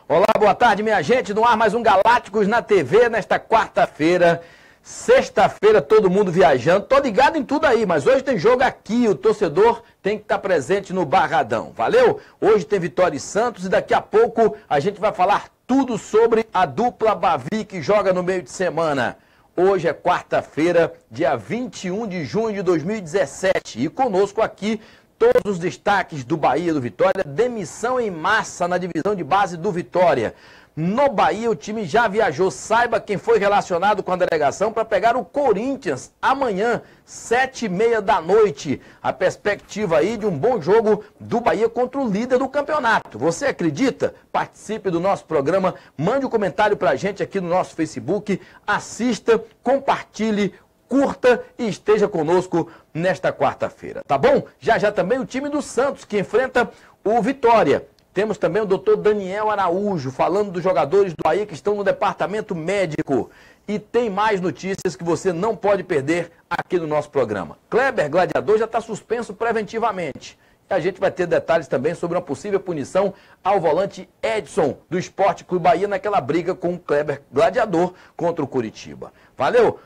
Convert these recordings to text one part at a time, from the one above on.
Olá, boa tarde, minha gente. No ar mais um Galácticos na TV nesta quarta-feira. Sexta-feira, todo mundo viajando. Tô ligado em tudo aí, mas hoje tem jogo aqui. O torcedor tem que estar presente no Barradão. Valeu? Hoje tem Vitória e Santos e daqui a pouco a gente vai falar tudo sobre a dupla Bavi que joga no meio de semana. Hoje é quarta-feira, dia 21 de junho de 2017. E conosco aqui todos os destaques do Bahia do Vitória. Demissão em massa na divisão de base do Vitória. No Bahia, o time já viajou. Saiba quem foi relacionado com a delegação para pegar o Corinthians amanhã, 7h30 da noite. A perspectiva aí de um bom jogo do Bahia contra o líder do campeonato. Você acredita? Participe do nosso programa, mande um comentário para a gente aqui no nosso Facebook, assista, compartilhe, curta e esteja conosco nesta quarta-feira, tá bom? Já já também o time do Santos que enfrenta o Vitória. Temos também o doutor Daniel Araújo falando dos jogadores do Bahia que estão no departamento médico. E tem mais notícias que você não pode perder aqui no nosso programa. Kleber Gladiador já está suspenso preventivamente. E a gente vai ter detalhes também sobre uma possível punição ao volante Edson do Esporte Clube Bahia naquela briga com o Kleber Gladiador contra o Curitiba. Valeu!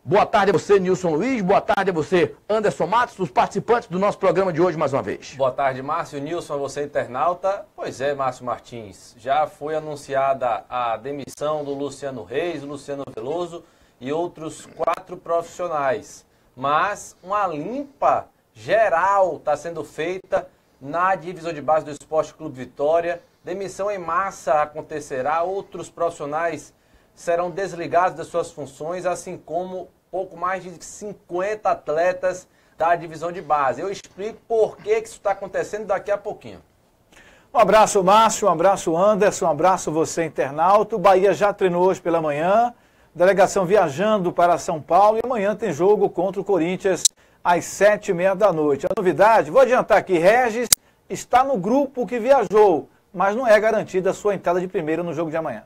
Boa tarde a você, Nilson Luiz. Boa tarde a você, Anderson Matos, os participantes do nosso programa de hoje mais uma vez. Boa tarde, Márcio. Nilson, a você, internauta. Pois é, Márcio Martins. Já foi anunciada a demissão do Luciano Reis, do Luciano Veloso e outros 4 profissionais. Mas uma limpa geral está sendo feita na divisão de base do Esporte Clube Vitória. Demissão em massa acontecerá. Outros profissionais serão desligados das suas funções, assim como pouco mais de 50 atletas da divisão de base. Eu explico por que isso está acontecendo daqui a pouquinho. Um abraço, Márcio, um abraço, Anderson, um abraço você, internauta. O Bahia já treinou hoje pela manhã, delegação viajando para São Paulo e amanhã tem jogo contra o Corinthians às 7h30 da noite. A novidade, vou adiantar aqui, Regis está no grupo que viajou, mas não é garantida a sua entrada de primeiro no jogo de amanhã.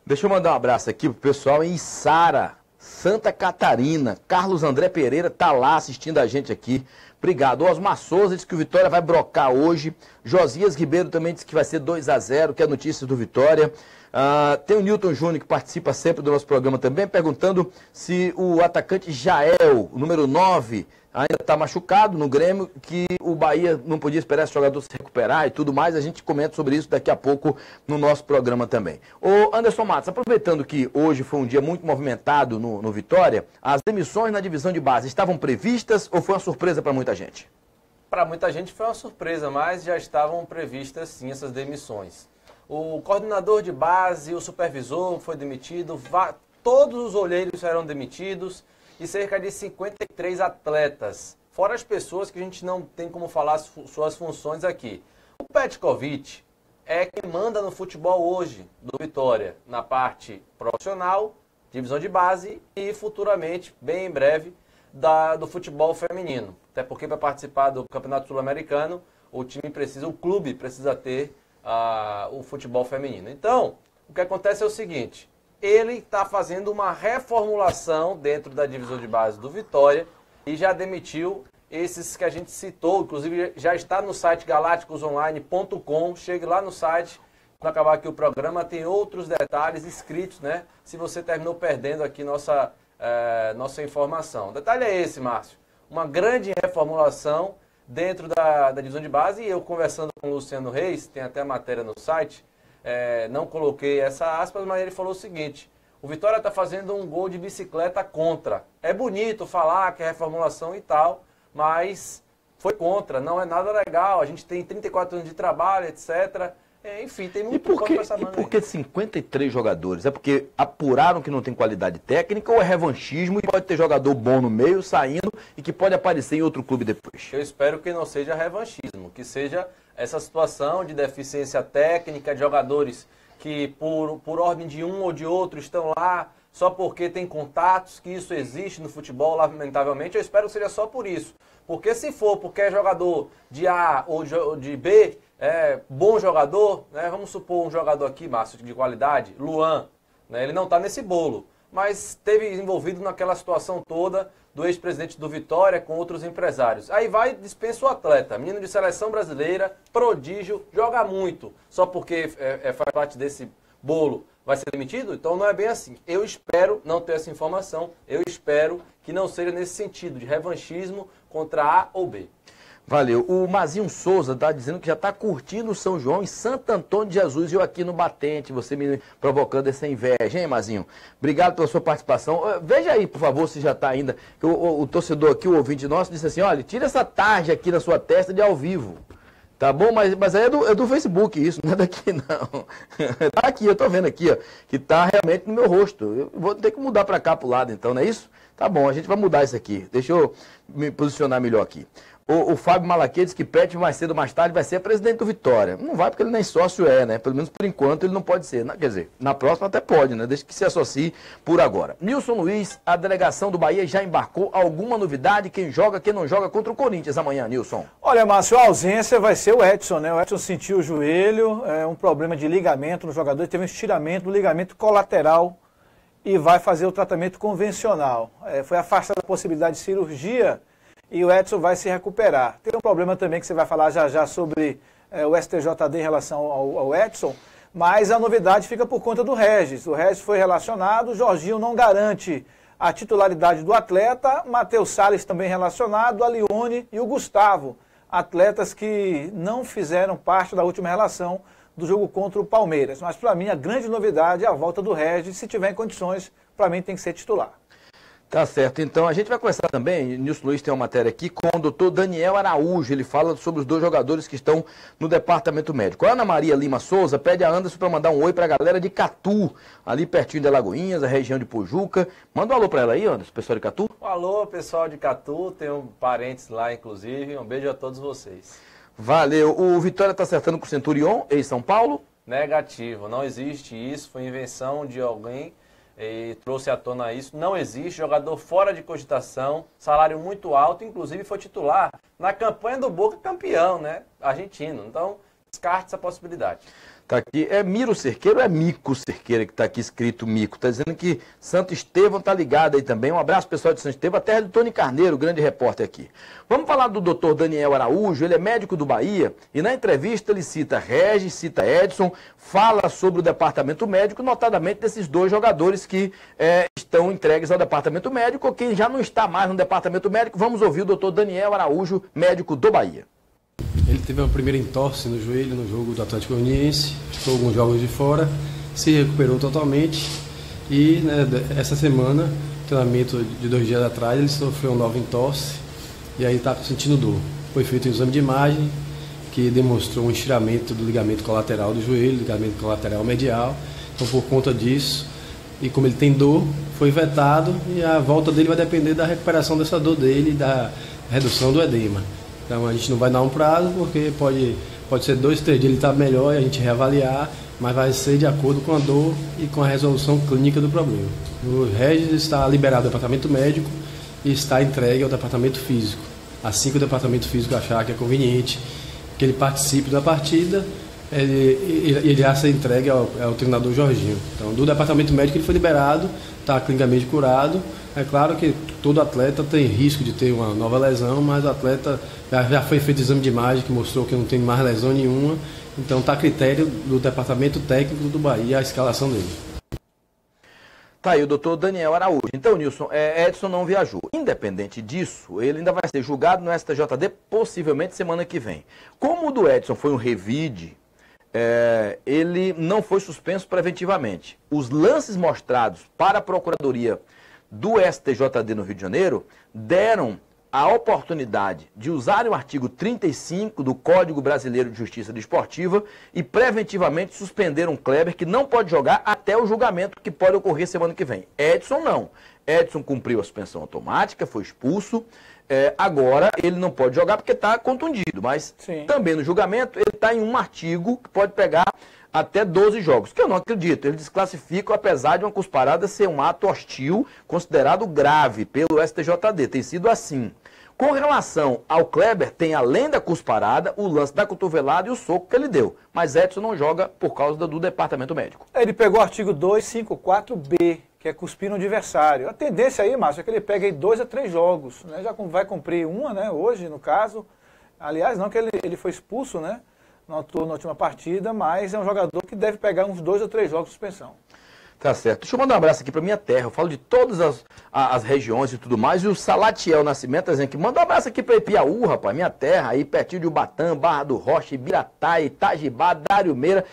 Deixa eu mandar um abraço aqui pro pessoal em Içara, Santa Catarina. Carlos André Pereira tá lá assistindo a gente aqui. Obrigado. Osmar Souza disse que o Vitória vai brocar hoje. Josias Ribeiro também disse que vai ser 2-0, que é a notícia do Vitória. Tem o Newton Júnior, que participa sempre do nosso programa também, perguntando se o atacante Jael, o número 9, ainda está machucado no Grêmio, que o Bahia não podia esperar esse jogador se recuperar e tudo mais. A gente comenta sobre isso daqui a pouco no nosso programa também. Ô Anderson Matos, aproveitando que hoje foi um dia muito movimentado no Vitória, as demissões na divisão de base estavam previstas ou foi uma surpresa para muita gente? Para muita gente foi uma surpresa, mas já estavam previstas sim essas demissões. O coordenador de base, o supervisor foi demitido, todos os olheiros serão demitidos e cerca de 53 atletas, fora as pessoas que a gente não tem como falar suas funções aqui. O Petkovic é quem manda no futebol hoje do Vitória, na parte profissional, divisão de base e futuramente, bem em breve, do futebol feminino. Até porque para participar do Campeonato Sul-Americano, o clube precisa ter o futebol feminino. Então, o que acontece é o seguinte, ele está fazendo uma reformulação dentro da divisão de base do Vitória e já demitiu esses que a gente citou, inclusive já está no site galácticosonline.com, chegue lá no site, quando acabar aqui o programa, tem outros detalhes escritos, né? Se você terminou perdendo aqui nossa informação. O detalhe é esse, Márcio, uma grande reformulação dentro da divisão de base, e eu conversando com o Luciano Reis, tem até a matéria no site, não coloquei essa aspas, mas ele falou o seguinte, o Vitória está fazendo um gol de bicicleta contra. É bonito falar que é reformulação e tal, mas foi contra, não é nada legal, a gente tem 34 anos de trabalho, etc. Enfim, tem muito pano para essa manga. E por que 53 jogadores? É porque apuraram que não tem qualidade técnica ou é revanchismo e pode ter jogador bom no meio, saindo e que pode aparecer em outro clube depois? Eu espero que não seja revanchismo, que seja essa situação de deficiência técnica, de jogadores que por ordem de um ou de outro estão lá só porque tem contatos, que isso existe no futebol, lamentavelmente. Eu espero que seja só por isso. Porque se for porque é jogador de A ou de B, bom jogador, né? Vamos supor um jogador aqui, Márcio, de qualidade, Luan, né? Ele não está nesse bolo. mas esteve envolvido naquela situação toda do ex-presidente do Vitória com outros empresários. Aí vai, dispensa o atleta, menino de seleção brasileira, prodígio, joga muito, só porque faz parte desse bolo vai ser demitido? Então não é bem assim. Eu espero não ter essa informação, eu espero que não seja nesse sentido, de revanchismo contra A ou B. Valeu. O Mazinho Souza está dizendo que já está curtindo o São João em Santo Antônio de Jesus e eu aqui no Batente, você me provocando essa inveja, hein, Mazinho? Obrigado pela sua participação. Veja aí, por favor, se já está ainda. O torcedor aqui, o ouvinte nosso, disse assim, olha, tira essa tarja aqui na sua testa de ao vivo. Tá bom? Mas aí é do Facebook isso, não é daqui não. Tá aqui, eu tô vendo aqui, ó, que tá realmente no meu rosto. Eu vou ter que mudar para cá pro lado então, não é isso? Tá bom, a gente vai mudar isso aqui. Deixa eu me posicionar melhor aqui. O Fábio Malaquias diz que Pet mais cedo ou mais tarde vai ser presidente do Vitória. Não vai porque ele nem sócio né? Pelo menos por enquanto ele não pode ser. Quer dizer, na próxima até pode, né? Desde que se associe por agora. Nilson Luiz, a delegação do Bahia já embarcou alguma novidade? Quem joga, quem não joga contra o Corinthians amanhã, Nilson? Olha, Márcio, a ausência vai ser o Edson, né? O Edson sentiu o joelho, um problema de ligamento no jogador, teve um estiramento do ligamento colateral e vai fazer o tratamento convencional. Foi afastada a possibilidade de cirurgia e o Edson vai se recuperar. Tem um problema também que você vai falar já sobre o STJD em relação ao Edson, mas a novidade fica por conta do Regis. O Regis foi relacionado, o Jorginho não garante a titularidade do atleta, Matheus Salles também relacionado, a Lione e o Gustavo, atletas que não fizeram parte da última relação do jogo contra o Palmeiras. Mas para mim a grande novidade é a volta do Regis, se tiver em condições, para mim tem que ser titular. Tá certo, então a gente vai começar também, Nilson Luiz tem uma matéria aqui com o doutor Daniel Araújo, ele fala sobre os dois jogadores que estão no departamento médico. A Ana Maria Lima Souza pede a Anderson para mandar um oi para a galera de Catu, ali pertinho de Alagoinhas, a região de Pujuca. Manda um alô para ela aí, Anderson, pessoal de Catu. Um alô, pessoal de Catu, tenho parentes lá inclusive, um beijo a todos vocês. Valeu, o Vitória está acertando com o Centurion, em São Paulo? Negativo, não existe isso, foi invenção de alguém e trouxe à tona isso. Não existe, jogador fora de cogitação, salário muito alto, inclusive foi titular na campanha do Boca campeão, né? Argentino. Então, descarte essa possibilidade. Tá aqui, é Miro Cerqueiro ou é Mico Cerqueira que está aqui escrito Mico? Está dizendo que Santo Estevão está ligado aí também. Um abraço pessoal de Santo Estevão, a terra do Tony Carneiro, grande repórter aqui. Vamos falar do doutor Daniel Araújo, ele é médico do Bahia e na entrevista ele cita Regis, cita Edson, fala sobre o departamento médico, notadamente desses dois jogadores que estão entregues ao departamento médico ou quem já não está mais no departamento médico. Vamos ouvir o doutor Daniel Araújo, médico do Bahia. Ele teve uma primeira entorse no joelho no jogo do Atlético Goianiense, ficou alguns jogos de fora, se recuperou totalmente e essa semana, treinamento de 2 dias atrás, ele sofreu uma nova entorse e aí está sentindo dor. Foi feito um exame de imagem que demonstrou um estiramento do ligamento colateral do joelho, ligamento colateral medial, então por conta disso, e como ele tem dor, foi vetado e a volta dele vai depender da recuperação dessa dor dele e da redução do edema. Então a gente não vai dar um prazo, porque pode ser 2, 3 dias ele está melhor e a gente reavaliar, mas vai ser de acordo com a dor e com a resolução clínica do problema. O Regis está liberado do departamento médico e está entregue ao departamento físico. Assim que o departamento físico achar que é conveniente que ele participe da partida, ele irá ser entregue ao treinador Jorginho. Então, do departamento médico ele foi liberado, está clinicamente curado. É claro que todo atleta tem risco de ter uma nova lesão, mas o atleta já foi feito exame de imagem que mostrou que não tem mais lesão nenhuma. Então está a critério do departamento técnico do Bahia a escalação dele. Tá aí o doutor Daniel Araújo. Então, Nilson, Edson não viajou. Independente disso, ele ainda vai ser julgado no STJD, possivelmente semana que vem. Como o do Edson foi um revide, ele não foi suspenso preventivamente. Os lances mostrados para a Procuradoria do STJD no Rio de Janeiro deram a oportunidade de usar o artigo 35 do Código Brasileiro de Justiça Desportiva e preventivamente suspenderam Kleber, que não pode jogar até o julgamento que pode ocorrer semana que vem. Edson não. Edson cumpriu a suspensão automática, foi expulso. Agora ele não pode jogar porque está contundido, mas sim, também no julgamento ele está em um artigo que pode pegar até 12 jogos, que eu não acredito. Eles desclassificam, apesar de uma cusparada ser um ato hostil, considerado grave pelo STJD. Tem sido assim. Com relação ao Kleber, tem além da cusparada, o lance da cotovelada e o soco que ele deu. Mas Edson não joga por causa do departamento médico. Ele pegou o artigo 254B, que é cuspir no adversário. A tendência aí, Márcio, é que ele pegue aí 2 a 3 jogos, né? Já vai cumprir uma, né, hoje, no caso. Aliás, não que ele foi expulso, né, não atuou na última partida, mas é um jogador que deve pegar uns 2 ou 3 jogos de suspensão. Tá certo. Deixa eu mandar um abraço aqui para minha terra. Eu falo de todas as regiões e tudo mais. E o Salatiel Nascimento tá dizendo que manda um abraço aqui para Ipiaú, rapaz, minha terra, aí pertinho de Ubatã, Barra do Rocha, Ibiratá, Itajibá, Dário Meira,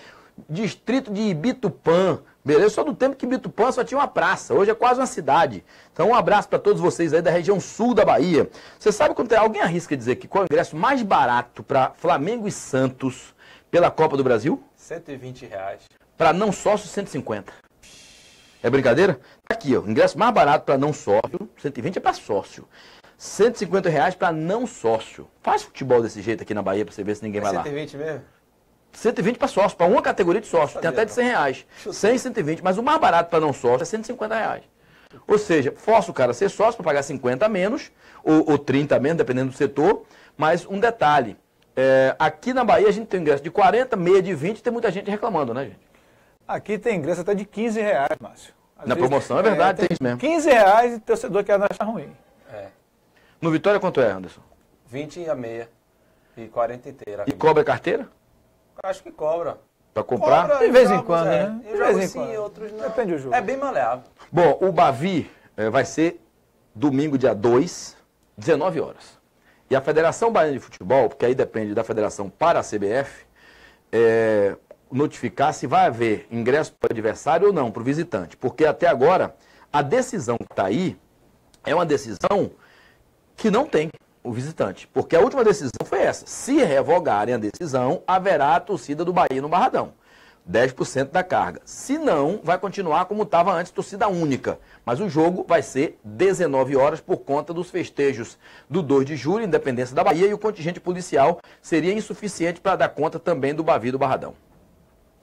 distrito de Ibitupã. Beleza? Só do tempo que Ibitupã só tinha uma praça. Hoje é quase uma cidade. Então um abraço para todos vocês aí da região sul da Bahia. Você sabe quanto é? Alguém arrisca dizer que qual é o ingresso mais barato para Flamengo e Santos pela Copa do Brasil? R$120. Para não sócio, 150. É brincadeira? Tá aqui, ó. Ingresso mais barato para não sócio, 120 é para sócio. R$150 para não sócio. Faz futebol desse jeito aqui na Bahia para você ver se ninguém vai lá. 120 mesmo? 120 para sócio, para uma categoria de sócio. Tem até de R$100. 100 e 120, mas o mais barato para não sócio é R$150. Ou seja, força o cara a ser sócio para pagar 50 a menos, ou 30 a menos, dependendo do setor. Mas um detalhe, aqui na Bahia a gente tem ingresso de 40, meia de 20, tem muita gente reclamando, né, gente? Aqui tem ingresso até de R$15, Márcio. Na promoção, é verdade, tem isso mesmo. R$15 e o torcedor quer achar ruim. No Vitória quanto é, Anderson? 20 a meia e 40 inteira. E cobra carteira? Acho que cobra. Para comprar? Cobra De vez em jogos, quando, né? Em De jogos vez em sim, quando. outros não. Depende do jogo. É bem maleável. Bom, o Bavi vai ser domingo, dia 2, 19 horas. E a Federação Baiana de Futebol, porque aí depende da federação para a CBF, notificar se vai haver ingresso para o adversário ou não, para o visitante. Porque até agora, a decisão que está aí é uma decisão que não tem o visitante. Porque a última decisão foi essa. Se revogarem a decisão, haverá a torcida do Bahia no Barradão. 10% da carga. Se não, vai continuar como estava antes, torcida única. Mas o jogo vai ser 19 horas por conta dos festejos do 2 de julho, independência da Bahia, e o contingente policial seria insuficiente para dar conta também do Bavi do Barradão.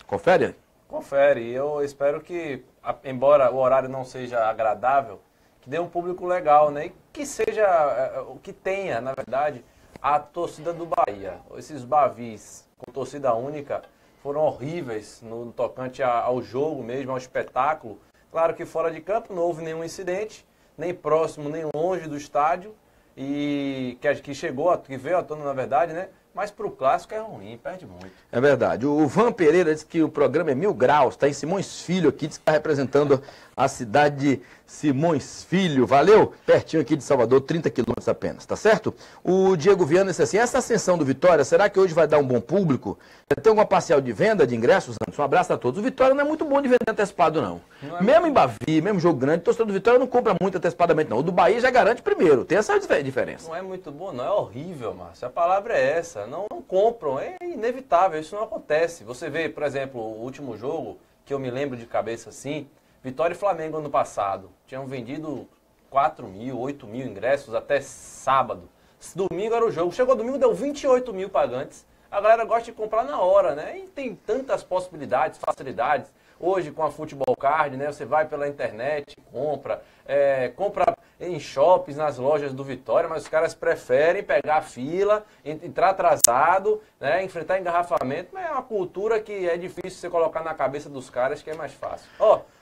Confere? Confere. Eu espero que, embora o horário não seja agradável, que dê um público legal, né? E que seja, o que tenha, na verdade, a torcida do Bahia. Esses Bavis com torcida única foram horríveis no tocante ao jogo mesmo, ao espetáculo. Claro que fora de campo não houve nenhum incidente, nem próximo, nem longe do estádio, e que veio à tona, na verdade, né? Mas para o clássico é ruim, perde muito. É verdade. O Van Pereira disse que o programa é 1000 graus, está em Simões Filho aqui, diz que está representando a cidade de Simões Filho. Valeu? Pertinho aqui de Salvador, 30 quilômetros apenas, tá certo? O Diego Viana disse assim, essa ascensão do Vitória, será que hoje vai dar um bom público? Tem alguma parcial de venda de ingressos, Anderson? Um abraço a todos. O Vitória não é muito bom de vender antecipado, não. Mesmo em Bavi, mesmo jogo grande, o torcedor do Vitória não compra muito antecipadamente, não. O do Bahia já garante primeiro, tem essa diferença. Não é muito bom, não. É horrível, Márcio. A palavra é essa. Não compram, é inevitável, isso não acontece. Você vê, por exemplo, o último jogo, que eu me lembro de cabeça assim, Vitória e Flamengo ano passado, tinham vendido 4 mil, 8 mil ingressos até sábado. Domingo era o jogo, chegou domingo, deu 28 mil pagantes. A galera gosta de comprar na hora, né? E tem tantas possibilidades, facilidades. Hoje, com a Futebol Card, né, você vai pela internet, compra em shoppings, nas lojas do Vitória, mas os caras preferem pegar a fila, entrar atrasado, né, enfrentar engarrafamento. Mas é uma cultura que é difícil você colocar na cabeça dos caras, que é mais fácil.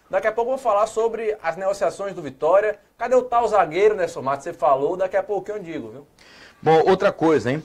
Daqui a pouco eu vou falar sobre as negociações do Vitória. Cadê o tal zagueiro, né, Somato? Você falou, daqui a pouco eu digo, viu? Bom, outra coisa, hein?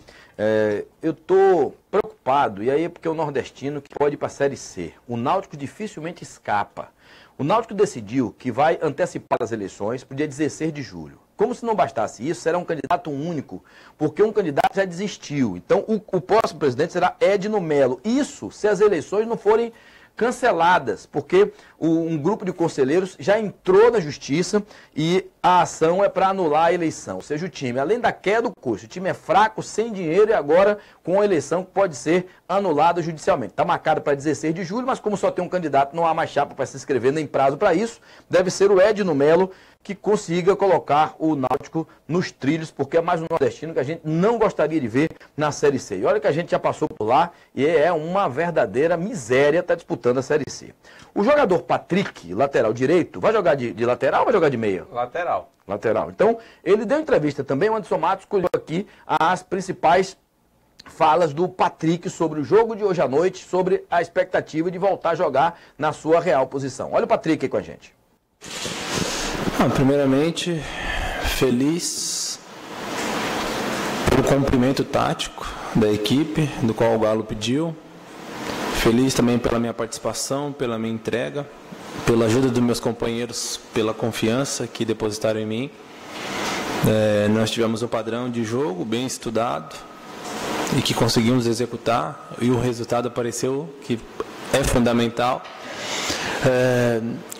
Eu estou preocupado, e aí é porque o nordestino que pode ir para a Série C. O Náutico dificilmente escapa. O Náutico decidiu que vai antecipar as eleições para o dia 16 de julho. Como se não bastasse isso, será um candidato único, porque um candidato já desistiu. Então, o próximo presidente será Edno Melo. Isso se as eleições não forem canceladas, porque um grupo de conselheiros já entrou na justiça e a ação é para anular a eleição. Ou seja, o time, além da queda do custo, o time é fraco, sem dinheiro e agora com a eleição que pode ser anulada judicialmente. Está marcado para 16 de julho, mas como só tem um candidato, não há mais chapa para se inscrever, nem prazo para isso, deve ser o Edno Melo que consiga colocar o Náutico nos trilhos, porque é mais um nordestino que a gente não gostaria de ver na Série C. E olha que a gente já passou por lá e é uma verdadeira miséria estar disputando a Série C. O jogador Patrick, lateral direito, vai jogar de lateral ou vai jogar de meia? Lateral. Lateral. Então, ele deu entrevista também, o Anderson Matos escolheu aqui as principais falas do Patrick sobre o jogo de hoje à noite, sobre a expectativa de voltar a jogar na sua real posição. Olha o Patrick aí com a gente. Primeiramente, feliz pelo cumprimento tático da equipe, do qual o Galo pediu. Feliz também pela minha participação, pela minha entrega, pela ajuda dos meus companheiros, pela confiança que depositaram em mim. Nós tivemos um padrão de jogo bem estudado e que conseguimos executar, e o resultado apareceu, que é fundamental.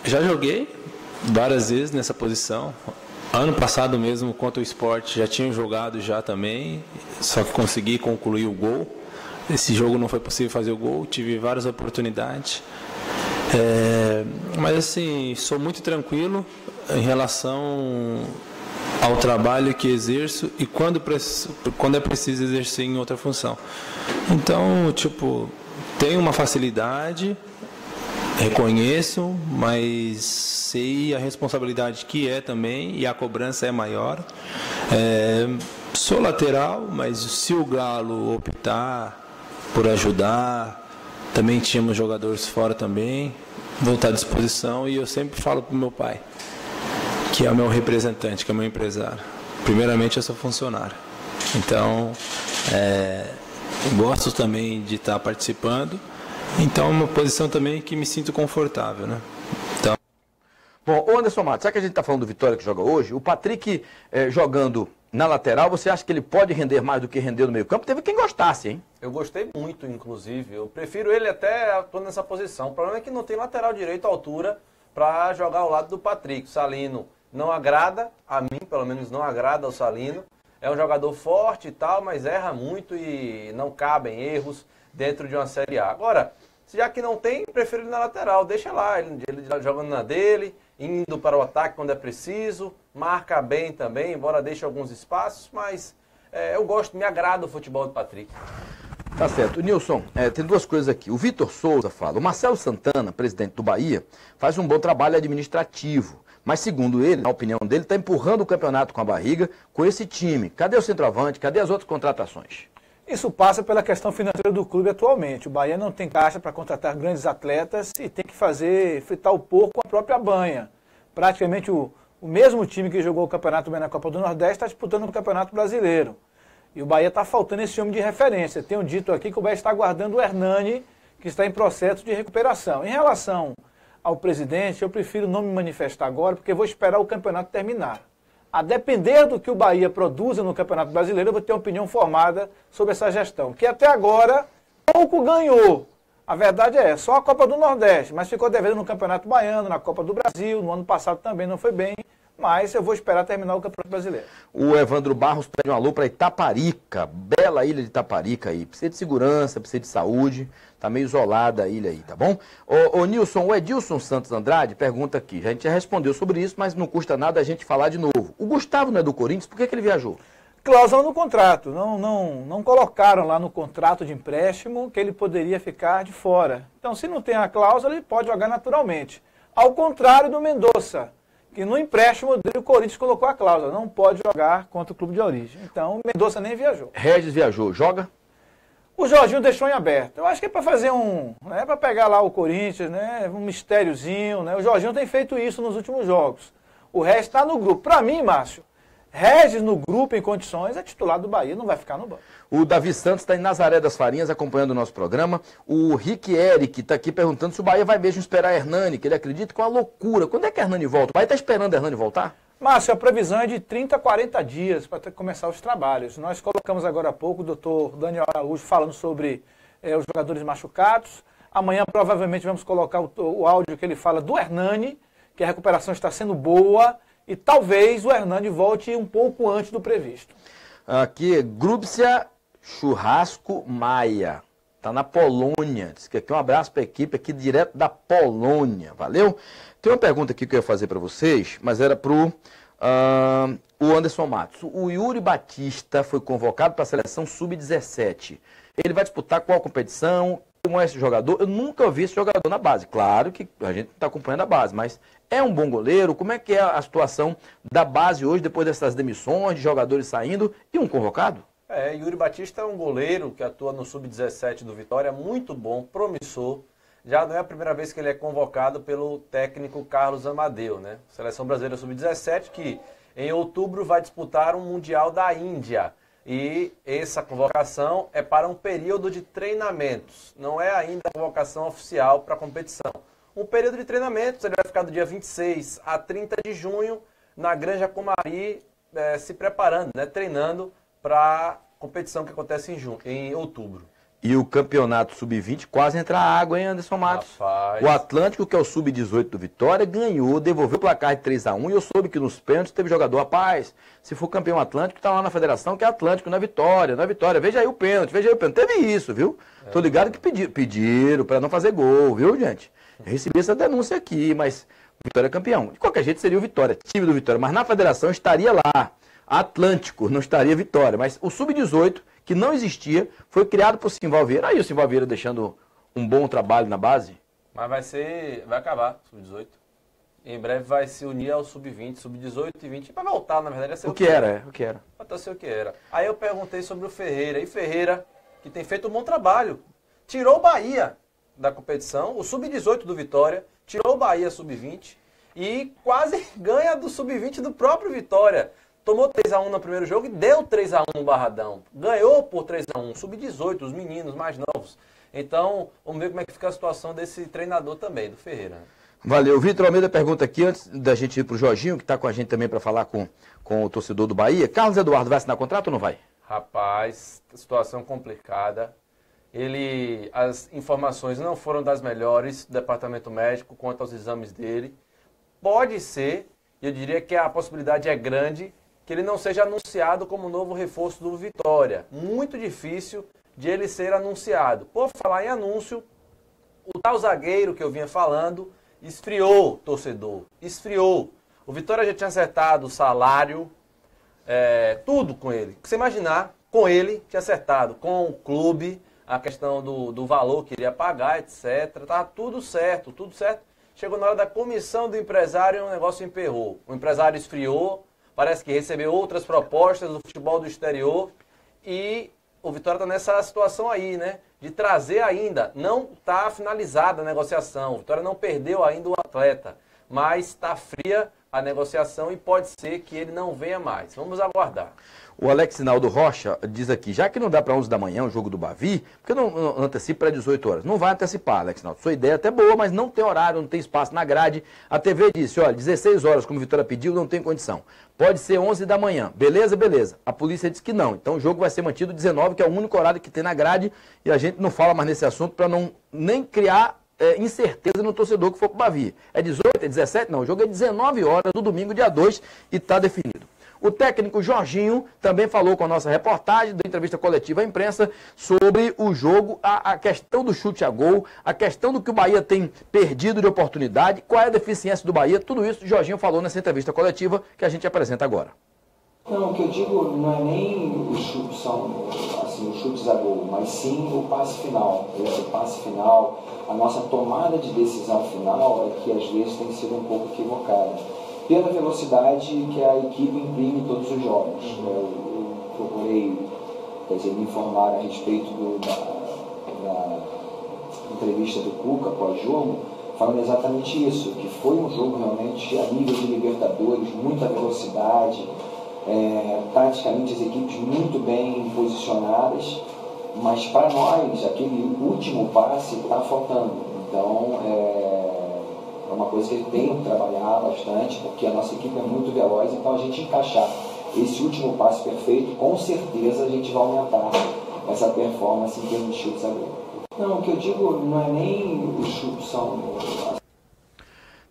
Já joguei várias vezes nessa posição. Ano passado mesmo, contra o Sport, já tinha jogado já também, só que consegui concluir o gol. Esse jogo não foi possível fazer o gol, tive várias oportunidades. Mas assim, sou muito tranquilo em relação ao trabalho que exerço e quando é preciso exercer em outra função. Então, tenho uma facilidade, reconheço, mas sei a responsabilidade que é também e a cobrança é maior. Sou lateral, mas se o Galo optar por ajudar, também tínhamos jogadores fora também, vou estar à disposição, e eu sempre falo para o meu pai, que é o meu representante, que é o meu empresário. Primeiramente, eu sou funcionário. Então, gosto também de estar participando. Então, é uma posição também que me sinto confortável, né? Então... Bom, ô Anderson Matos, já que a gente está falando do Vitória que joga hoje, o Patrick jogando na lateral, você acha que ele pode render mais do que rendeu no meio campo? Teve quem gostasse, hein? Eu gostei muito, inclusive. Eu prefiro ele até atuando nessa posição. O problema é que não tem lateral direito à altura para jogar ao lado do Patrick. O Salino não agrada, a mim pelo menos não agrada o Salino. É um jogador forte e tal, mas erra muito e não cabem erros dentro de uma Série A. Agora, já que não tem, prefiro ele na lateral. Deixa lá, ele jogando na dele, indo para o ataque quando é preciso, marca bem também, embora deixe alguns espaços, mas eu gosto, me agrada o futebol do Patrick. Tá certo. Nilson, tem duas coisas aqui. O Vitor Souza fala, o Marcelo Santana, presidente do Bahia, faz um bom trabalho administrativo, mas segundo ele, na opinião dele, está empurrando o campeonato com a barriga com esse time. Cadê o centroavante? Cadê as outras contratações? Isso passa pela questão financeira do clube atualmente. O Bahia não tem caixa para contratar grandes atletas e tem que fritar o porco com a própria banha. Praticamente o mesmo time que jogou o Campeonato bem na Copa do Nordeste está disputando o Campeonato Brasileiro. E o Bahia está faltando esse homem de referência. Tenho dito aqui que o Bahia está aguardando o Hernani, que está em processo de recuperação. Em relação ao presidente, eu prefiro não me manifestar agora, porque vou esperar o campeonato terminar. A depender do que o Bahia produza no Campeonato Brasileiro, eu vou ter uma opinião formada sobre essa gestão, que até agora pouco ganhou. A verdade só a Copa do Nordeste, mas ficou devendo no Campeonato Baiano, na Copa do Brasil, no ano passado também não foi bem, mas eu vou esperar terminar o Campeonato Brasileiro. O Evandro Barros pede um alô para Itaparica, bela ilha de Itaparica aí, precisa de segurança, precisa de saúde, tá meio isolada a ilha aí, tá bom? Ô Nilson, o Edilson Santos Andrade pergunta aqui, a gente já respondeu sobre isso, mas não custa nada a gente falar de novo. O Gustavo não é do Corinthians, por que ele viajou? Cláusula no contrato, não colocaram lá no contrato de empréstimo que ele poderia ficar de fora. Então, se não tem a cláusula, ele pode jogar naturalmente. Ao contrário do Mendonça, que no empréstimo dele o Corinthians colocou a cláusula, não pode jogar contra o clube de origem. Então, o Mendonça nem viajou. Regis viajou, joga? O Jorginho deixou em aberto. Eu acho que é para fazer para pegar lá o Corinthians, né, um mistériozinho, né? O Jorginho tem feito isso nos últimos jogos. O Regis está no grupo. Para mim, Márcio, Regis no grupo em condições é titular do Bahia, não vai ficar no banco. O Davi Santos está em Nazaré das Farinhas acompanhando o nosso programa. O Rick Eric está aqui perguntando se o Bahia vai mesmo esperar Hernani, que ele acredita que é uma loucura. Quando é que Hernani volta? O Bahia está esperando Hernani voltar? Márcio, a previsão é de 30 a 40 dias para começar os trabalhos. Nós colocamos agora há pouco o doutor Daniel Araújo falando sobre os jogadores machucados. Amanhã provavelmente vamos colocar o áudio que ele fala do Hernani, que a recuperação está sendo boa e talvez o Hernani volte um pouco antes do previsto. Aqui, Grubsia Churrasco Maia. Está na Polônia. Diz que aqui um abraço para a equipe aqui direto da Polônia. Valeu? Tem uma pergunta aqui que eu ia fazer para vocês, mas era para o Anderson Matos. O Yuri Batista foi convocado para a seleção Sub-17. Ele vai disputar qual competição? Como é esse jogador? Eu nunca vi esse jogador na base. Claro que a gente está acompanhando a base, mas é um bom goleiro? Como é que é a situação da base hoje, depois dessas demissões, de jogadores saindo e um convocado? Yuri Batista é um goleiro que atua no Sub-17 do Vitória, muito bom, promissor. já não é a primeira vez que ele é convocado pelo técnico Carlos Amadeu, né? Seleção Brasileira Sub-17, que em outubro vai disputar um Mundial da Índia. E essa convocação é para um período de treinamentos, não é ainda a convocação oficial para a competição. Um período de treinamentos, ele vai ficar do dia 26 a 30 de junho na Granja Comari, se preparando, né, treinando para a competição que acontece em outubro. E o campeonato sub-20 quase entra água, hein, Anderson Matos? Rapaz. O Atlântico, que é o sub-18 do Vitória, ganhou, devolveu o placar de 3-1 e eu soube que nos pênaltis teve jogador, rapaz, se for campeão Atlântico, tá lá na federação que é Atlântico, não é Vitória, não é Vitória, veja aí o pênalti, veja aí o pênalti. Teve isso, viu? Tô ligado que pediram para não fazer gol, viu, gente? Eu recebi essa denúncia aqui, mas Vitória é campeão. De qualquer jeito seria o Vitória, time do Vitória, mas na federação estaria lá, Atlântico, não estaria Vitória, mas o sub-18, que não existia, foi criado por Simval Vieira. Aí o Simval Vieira deixando um bom trabalho na base. Mas vai acabar, sub-18. Em breve vai se unir ao sub-20, sub-18 e 20. Vai voltar, na verdade, a ser o que era. Vai ser o que era. Aí eu perguntei sobre o Ferreira. E Ferreira, que tem feito um bom trabalho, tirou o Bahia da competição, o sub-18 do Vitória, tirou o Bahia sub-20 e quase ganha do sub-20 do próprio Vitória. Tomou 3-1 no primeiro jogo e deu 3-1 no Barradão. Ganhou por 3-1, sub-18, os meninos mais novos. Então, vamos ver como é que fica a situação desse treinador também, do Ferreira. Valeu. O Vitor Almeida pergunta aqui, antes da gente ir para o Jorginho, que está com a gente também para falar com o torcedor do Bahia. Carlos Eduardo vai assinar contrato ou não vai? Rapaz, situação complicada. As informações não foram das melhores do departamento médico quanto aos exames dele. Pode ser, eu diria que a possibilidade é grande, que ele não seja anunciado como novo reforço do Vitória. Muito difícil de ele ser anunciado. Por falar em anúncio, o tal zagueiro que eu vinha falando esfriou, torcedor, esfriou. O Vitória já tinha acertado o salário, tudo com ele. O que você imaginar, com ele tinha acertado, com o clube, a questão do valor que iria pagar, etc. Estava tudo certo, tudo certo. Chegou na hora da comissão do empresário e o negócio emperrou. O empresário esfriou, parece que recebeu outras propostas do futebol do exterior e o Vitória está nessa situação aí, né? De trazer ainda. Não está finalizada a negociação. O Vitória não perdeu ainda o atleta, mas está fria a negociação e pode ser que ele não venha mais. Vamos aguardar. O Alex Sinaldo Rocha diz aqui, já que não dá para 11 da manhã o jogo do Bavi, por que não antecipa para 18 horas? Não vai antecipar, Alex Sinaldo. Sua ideia é até boa, mas não tem horário, não tem espaço na grade. A TV disse, olha, 16 horas, como o Vitória pediu, não tem condição. Pode ser 11 da manhã. Beleza, beleza. A polícia disse que não. Então o jogo vai ser mantido 19, que é o único horário que tem na grade, e a gente não fala mais nesse assunto para não nem criar incerteza no torcedor que for para o Bavi. É 18, é 17? Não, o jogo é 19 horas, no domingo, dia 2, e está definido. O técnico Jorginho também falou com a nossa reportagem da entrevista coletiva à imprensa sobre o jogo, a questão do chute a gol, a questão do que o Bahia tem perdido de oportunidade, qual é a deficiência do Bahia, tudo isso o Jorginho falou nessa entrevista coletiva que a gente apresenta agora. Não, o que eu digo não é nem os chutes, são assim, os chutes a gol, mas sim o passe final. Esse passe final, a nossa tomada de decisão final é que às vezes tem sido um pouco equivocada. Pela velocidade que a equipe imprime em todos os jogos. Eu procurei, me informar a respeito da entrevista do Cuca pós-jogo, falando exatamente isso, que foi um jogo realmente a nível de Libertadores, muita velocidade, taticamente as equipes muito bem posicionadas, mas para nós aquele último passe está faltando. Então é uma coisa que ele tem que trabalhar bastante, porque a nossa equipe é muito veloz, então a gente encaixar esse último passe perfeito, com certeza a gente vai aumentar essa performance em termos de chutes a gol. Não, o que eu digo não é nem os chutes, são...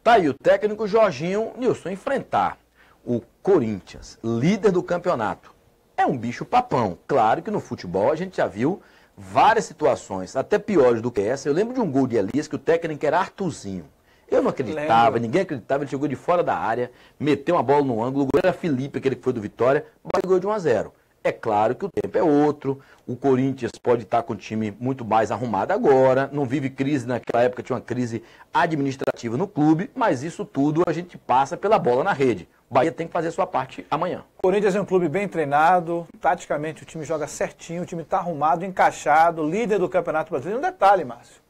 Tá aí o técnico Jorginho, Nilson, enfrentar o Corinthians, líder do campeonato. É um bicho papão. Claro que no futebol a gente já viu várias situações, até piores do que essa. Eu lembro de um gol de Elias que o técnico era Arthurzinho. Eu não acreditava, ninguém acreditava, ele chegou de fora da área, meteu uma bola no ângulo, o goleiro era Felipe, aquele que foi do Vitória, ganhou de 1-0. É claro que o tempo é outro, o Corinthians pode estar com o time muito mais arrumado agora, não vive crise, naquela época tinha uma crise administrativa no clube, mas isso tudo a gente passa pela bola na rede. O Bahia tem que fazer a sua parte amanhã. O Corinthians é um clube bem treinado, taticamente o time joga certinho, o time está arrumado, encaixado, líder do Campeonato Brasileiro. Um detalhe, Márcio,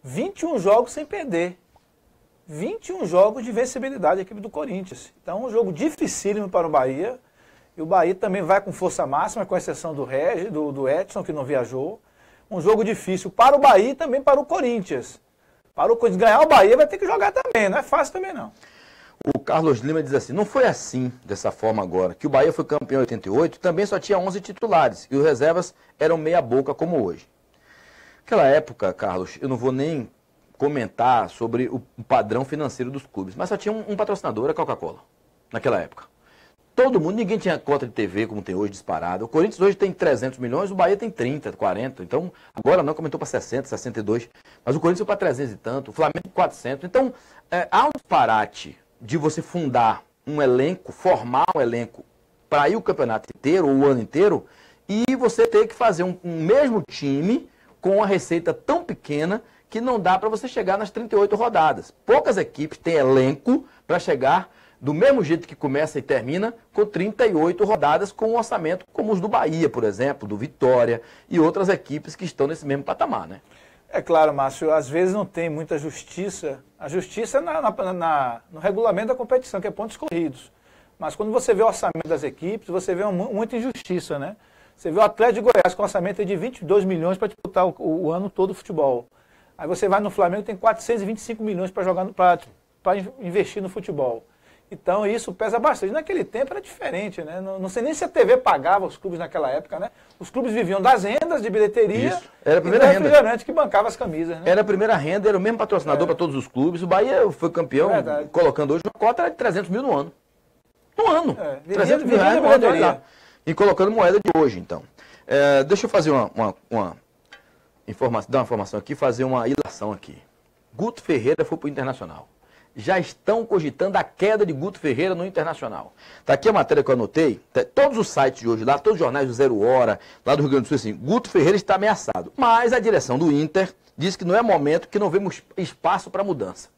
21 jogos sem perder. 21 jogos de vencibilidade a equipe do Corinthians. Então, um jogo dificílimo para o Bahia. E o Bahia também vai com força máxima, com exceção do Regis, do Edson, que não viajou. Um jogo difícil para o Bahia e também para o Corinthians. Para o Corinthians ganhar, o Bahia vai ter que jogar também. Não é fácil também, não. O Carlos Lima diz assim, não foi assim, dessa forma agora, que o Bahia foi campeão em 88, também só tinha 11 titulares, e os reservas eram meia boca como hoje. Naquela época, Carlos, eu não vou nem comentar sobre o padrão financeiro dos clubes, mas só tinha um patrocinador, era a Coca-Cola, naquela época. Todo mundo, ninguém tinha cota de TV como tem hoje, disparado. O Corinthians hoje tem 300 milhões, o Bahia tem 30, 40. Então, agora não, aumentou para 60, 62. Mas o Corinthians foi para 300 e tanto, o Flamengo 400. Então, há um disparate de você fundar um elenco, formar um elenco para ir o campeonato inteiro, ou o ano inteiro, e você ter que fazer um mesmo time com uma receita tão pequena que não dá para você chegar nas 38 rodadas. Poucas equipes têm elenco para chegar do mesmo jeito que começa e termina, com 38 rodadas, com um orçamento como os do Bahia, por exemplo, do Vitória e outras equipes que estão nesse mesmo patamar, né? É claro, Márcio, às vezes não tem muita justiça. A justiça é no regulamento da competição, que é pontos corridos. Mas quando você vê o orçamento das equipes, você vê muita injustiça, né? Você vê o Atlético de Goiás com orçamento de 22 milhões para disputar o ano todo o futebol. Aí você vai no Flamengo, tem 425 milhões para jogar, para investir no futebol. Então isso pesa bastante. Naquele tempo era diferente, né? Não sei nem se a TV pagava os clubes naquela época, né? Os clubes viviam das rendas de bilheteria. Isso. Era a primeira e do renda. refrigerante que bancava as camisas, né? Era a primeira renda, era o mesmo patrocinador para todos os clubes. O Bahia foi campeão, colocando hoje uma cota era de 300 mil no ano. No ano. 300 mil reais no ano, olha lá. E colocando moeda de hoje, então. Deixa eu fazer dar uma informação aqui, fazer uma ilação aqui. Guto Ferreira foi para o Internacional. Já estão cogitando a queda de Guto Ferreira no Internacional. Está aqui a matéria que eu anotei, todos os sites de hoje lá, todos os jornais do Zero Hora, lá do Rio Grande do Sul, assim, Guto Ferreira está ameaçado. Mas a direção do Inter diz que não é momento, que não vemos espaço para mudança.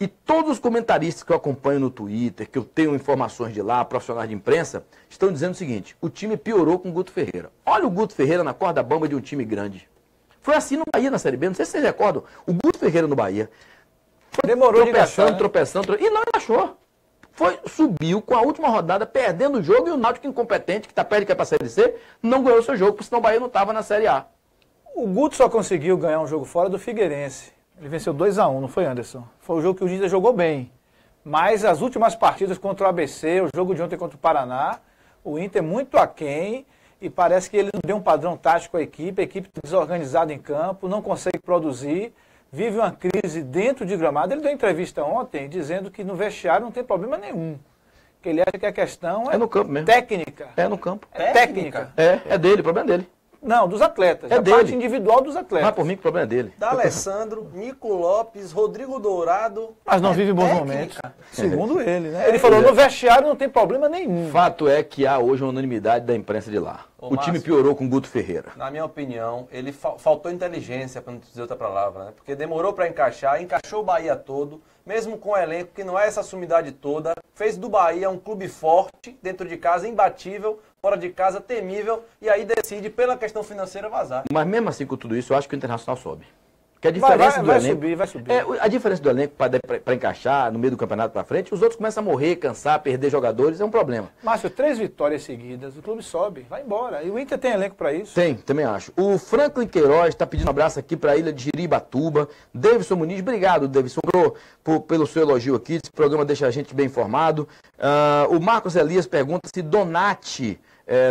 E todos os comentaristas que eu acompanho no Twitter, que eu tenho informações de lá, profissionais de imprensa, estão dizendo o seguinte, o time piorou com o Guto Ferreira. Olha o Guto Ferreira na corda bamba de um time grande. Foi assim no Bahia, na Série B, não sei se vocês recordam, o Guto Ferreira no Bahia. Demorou de encaixar, né? tropeçando, e não encaixou. Subiu com a última rodada, perdendo o jogo, e o Náutico incompetente, que está perto de cair para a Série C, não ganhou o seu jogo, porque senão o Bahia não estava na Série A. O Guto só conseguiu ganhar um jogo fora do Figueirense. Ele venceu 2-1, não foi, Anderson? Foi o jogo que o Inter jogou bem. Mas as últimas partidas contra o ABC, o jogo de ontem contra o Paraná, o Inter muito aquém, e parece que ele não deu um padrão tático à equipe, a equipe desorganizada em campo, não consegue produzir, vive uma crise dentro de gramado. Ele deu entrevista ontem dizendo que no vestiário não tem problema nenhum. Que ele acha que a questão no campo mesmo. Técnica. É no campo. É técnica. É dele, o problema é dele. Não, dos atletas. É a dele. parte individual dos atletas. Mas por mim que o problema é dele. D'Alessandro, Nico Lopes, Rodrigo Dourado. Mas não vive bons momentos. Segundo ele, né? Ele falou, no vestiário não tem problema nenhum. Fato é que há hoje uma unanimidade da imprensa de lá. O time piorou com o Guto Ferreira. Na minha opinião, ele faltou inteligência, para não dizer outra palavra, né? Porque demorou para encaixar, encaixou o Bahia todo, mesmo com o elenco que não é essa sumidade toda, fez do Bahia um clube forte, dentro de casa, imbatível, fora de casa, temível, e aí decide, pela questão financeira, vazar. Mas mesmo assim, com tudo isso, eu acho que o Internacional sobe. Porque a diferença do elenco... Vai subir. A diferença do elenco para encaixar no meio do campeonato para frente, os outros começam a morrer, cansar, perder jogadores, é um problema. Márcio, 3 vitórias seguidas, o clube sobe, vai embora. E o Inter tem elenco para isso? Tem, também acho. O Franklin Queiroz está pedindo um abraço aqui para a ilha de Jiribatuba. Davidson Muniz, obrigado, Davidson, pelo seu elogio aqui. Esse programa deixa a gente bem informado. O Marcos Elias pergunta se Donati...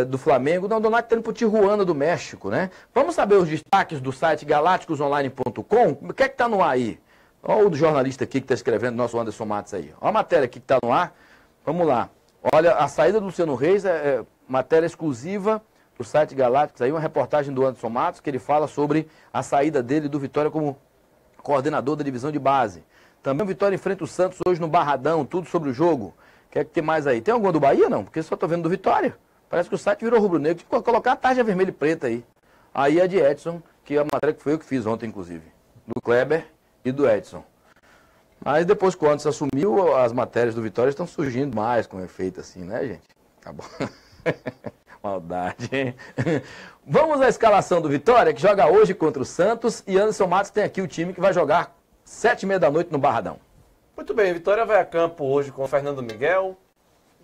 do Flamengo, não, Donato está indo para o Tijuana do México, né? Vamos saber os destaques do site galácticosonline.com. O que é que está no ar aí? Olha o jornalista aqui que está escrevendo, nosso Anderson Matos aí. Olha a matéria aqui que está no ar. Vamos lá. Olha, a saída do Luciano Reis é matéria exclusiva do site Galácticos, aí uma reportagem do Anderson Matos, que ele fala sobre a saída dele do Vitória como coordenador da divisão de base. Também o Vitória enfrenta o Santos hoje no Barradão, tudo sobre o jogo. O que é que tem mais aí? Tem alguma do Bahia, não? Porque só estou vendo do Vitória. Parece que o site virou rubro-negro. Tinha que colocar a tarja vermelha e preta aí. Aí a de Edson, que é a matéria que foi eu que fiz ontem, inclusive. Do Kleber e do Edson. Mas depois que o Anderson assumiu, as matérias do Vitória estão surgindo mais com efeito assim, né, gente? Tá bom. Maldade, hein? Vamos à escalação do Vitória, que joga hoje contra o Santos. E Anderson Matos tem aqui o time que vai jogar 7h30 da noite no Barradão. Muito bem, Vitória vai a campo hoje com o Fernando Miguel.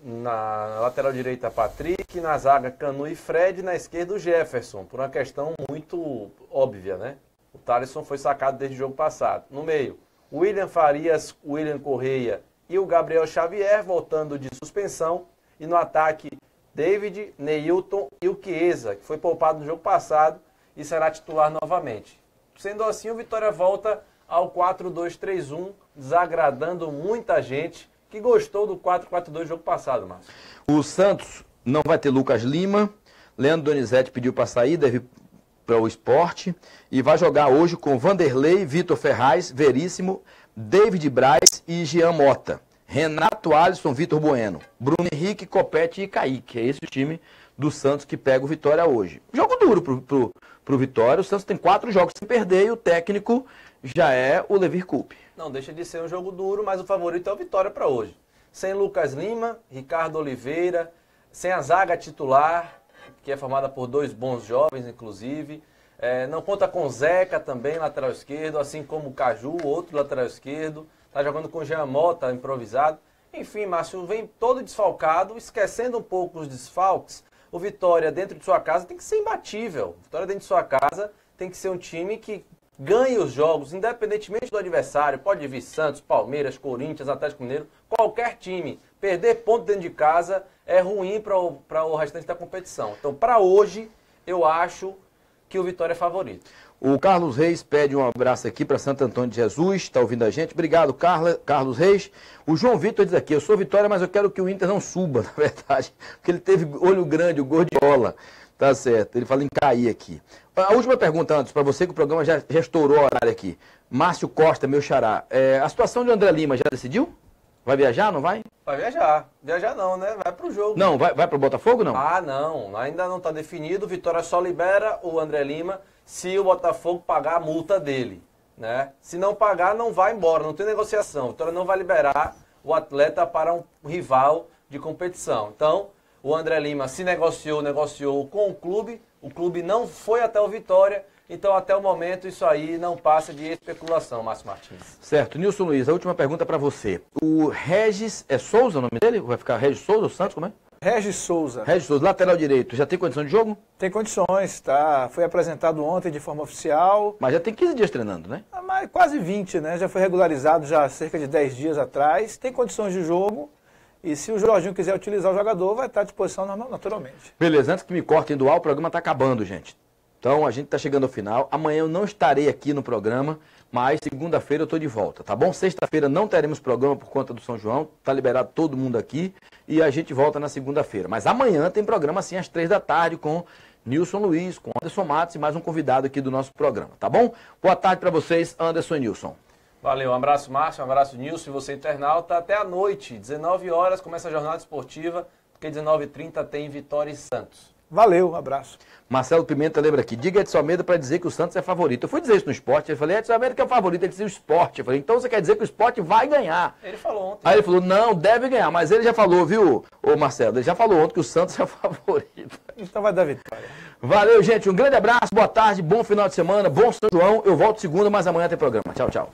Na lateral direita, Patrick. Na zaga, Canu e Fred. Na esquerda, o Jefferson. Por uma questão muito óbvia, né? O Thaleson foi sacado desde o jogo passado. No meio, William Farias, William Correia e o Gabriel Xavier voltando de suspensão. E no ataque, David, Neilton e o Chiesa, que foi poupado no jogo passado e será titular novamente. Sendo assim, o Vitória volta ao 4-2-3-1, desagradando muita gente que gostou do 4-4-2 do jogo passado, Márcio. O Santos não vai ter Lucas Lima, Leandro Donizete pediu para sair, deve ir para o Sport, e vai jogar hoje com Vanderlei, Vitor Ferraz, Veríssimo, David Braz e Jean Mota. Renato, Alisson, Vitor Bueno, Bruno Henrique, Copete e Kaique. É esse o time do Santos que pega o Vitória hoje. Jogo duro pro Vitória. O Santos tem 4 jogos sem perder e o técnico já é o Levir Coupe. Não deixa de ser um jogo duro, mas o favorito é o Vitória para hoje. Sem Lucas Lima, Ricardo Oliveira, sem a zaga titular, que é formada por 2 bons jovens, inclusive. Não conta com Zeca também, lateral esquerdo, assim como o Caju, outro lateral esquerdo. Está jogando com o Jean Mota, improvisado. Enfim, Márcio, vem todo desfalcado, esquecendo um pouco os desfalques. O Vitória, dentro de sua casa, tem que ser imbatível. O Vitória, dentro de sua casa, tem que ser um time que ganhe os jogos, independentemente do adversário. Pode vir Santos, Palmeiras, Corinthians, Atlético Mineiro, qualquer time. Perder ponto dentro de casa é ruim para o restante da competição. Então, para hoje, eu acho que o Vitória é favorito. O Carlos Reis pede um abraço aqui para Santo Antônio de Jesus, está ouvindo a gente. Obrigado, Carlos Reis. O João Vitor diz aqui, eu sou Vitória, mas eu quero que o Inter não suba, na verdade, porque ele teve olho grande, o Gordiola. Tá certo, ele fala em cair aqui. A última pergunta antes, para você, que o programa já estourou a horário aqui. Márcio Costa, meu xará, a situação de André Lima já decidiu? Vai viajar, não vai? Vai viajar. Viajar não, né? Vai pro jogo. Não, vai pro Botafogo, não? Ah, não. Ainda não está definido. O Vitória só libera o André Lima se o Botafogo pagar a multa dele, né? Se não pagar, não vai embora. Não tem negociação. O Vitória não vai liberar o atleta para um rival de competição. Então, o André Lima se negociou com o clube não foi até o Vitória. Então, até o momento, isso aí não passa de especulação, Márcio Martins. Certo. Nilson Luiz, a última pergunta para você. O Regis, Souza o nome dele? Vai ficar Regis Souza, o Santos, como é? Regis Souza. Regis Souza, lateral direito, já tem condição de jogo? Tem condições, tá? Foi apresentado ontem de forma oficial. Mas já tem 15 dias treinando, né? Mas quase 20, né? Já foi regularizado já há cerca de 10 dias atrás. Tem condições de jogo. E se o Jorginho quiser utilizar o jogador, vai estar à disposição naturalmente. Beleza, antes que me cortem do ar, o programa está acabando, gente. Então, a gente está chegando ao final. Amanhã eu não estarei aqui no programa, mas segunda-feira eu estou de volta, tá bom? Sexta-feira não teremos programa por conta do São João. Está liberado todo mundo aqui e a gente volta na segunda-feira. Mas amanhã tem programa, assim, às 3 da tarde, com Nilson Luiz, com Anderson Matos e mais um convidado aqui do nosso programa, tá bom? Boa tarde para vocês, Anderson e Nilson. Valeu, um abraço, Márcio, um abraço, Nilson, e você, internauta. Até a noite, 19 horas, começa a jornada esportiva, porque 19h30 tem Vitória e Santos. Valeu, um abraço. Marcelo Pimenta lembra aqui, diga Edson Almeida para dizer que o Santos é favorito. Eu fui dizer isso no esporte, eu falei, Edson Almeida que é o favorito, ele disse o esporte. Eu falei, então você quer dizer que o esporte vai ganhar. Ele falou ontem. Aí ele falou, não, deve ganhar, mas ele já falou, viu, ô Marcelo, ele já falou ontem que o Santos é o favorito. Então vai dar vitória. Valeu, gente, um grande abraço, boa tarde, bom final de semana, bom São João. Eu volto segunda, mas amanhã tem programa. Tchau, tchau.